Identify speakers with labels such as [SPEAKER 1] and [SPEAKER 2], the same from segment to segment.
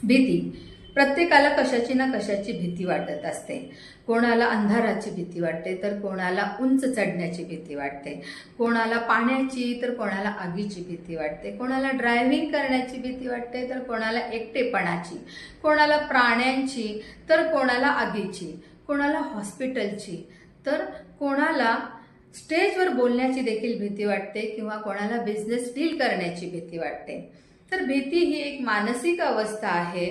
[SPEAKER 1] भीती प्रत्येकाला कशाची ना कशाची भीती वाटत असते. कोणाला अंधाराची भीती वाटते, तर कोणाला उंच चढण्याची भीती वाटते, कोणाला पाण्याची तर कोणाला आगीची भीती वाटते, कोणाला ड्रायव्हिंग करण्याची भीती वाटते तर कोणाला एकटेपणाची, कोणाला प्राण्यांची तर कोणाला आगीची, कोणाला हॉस्पिटलची तर कोणाला स्टेजवर बोलण्याची देखील भीती वाटते किंवा कोणाला बिझनेस डील करण्याची भीती वाटते. तर भीती ही एक मानसिक अवस्था आहे.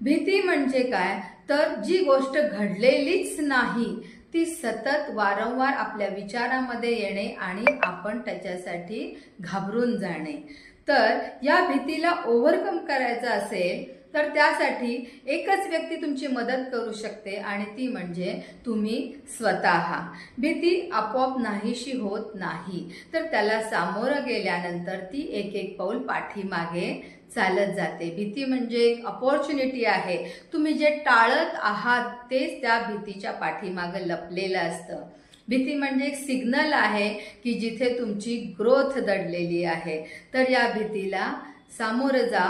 [SPEAKER 1] भीती म्हणजे काय, तर जी गोष्ट घडलेलीच नाही ती सतत वारंवार आपल्या विचारामध्ये येणे आणि आपण त्याच्यासाठी घाबरून जाणे. तर या भीतीला ओव्हरकम करायचं असेल तर त्यासाठी एकच व्यक्ती तुमची मदत करू शकते आणि ती म्हणजे तुम्ही स्वतः. भीती आपोआप नाहीशी होत नाही, तर त्याला सामोरं गेल्यानंतर ती एक एक पाऊल पाठीमागे चालत जाते. भीती म्हणजे एक अपॉर्च्युनिटी आहे. तुम्ही जे टाळत आहात तेच त्या भीतीच्या पाठीमागे लपलेलं असतं. भीती म्हणजे एक सिग्नल आहे की जिथे तुमची ग्रोथ दडलेली आहे. तर या भीतीला सामोरं जा,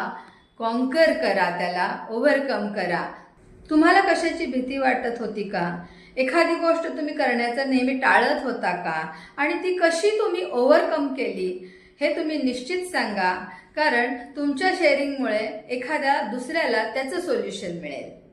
[SPEAKER 1] कॉन्कर करा, त्याला ओव्हरकम करा. तुम्हाला कशाची भीती वाटत होती का? एखादी गोष्ट तुम्ही करण्याचं नेहमी टाळत होता का? आणि ती कशी तुम्ही ओव्हरकम केली हे तुम्ही निश्चित सांगा, कारण तुमच्या शेअरिंगमुळे एखाद्या दुसऱ्याला त्याचं सोल्युशन मिळेल.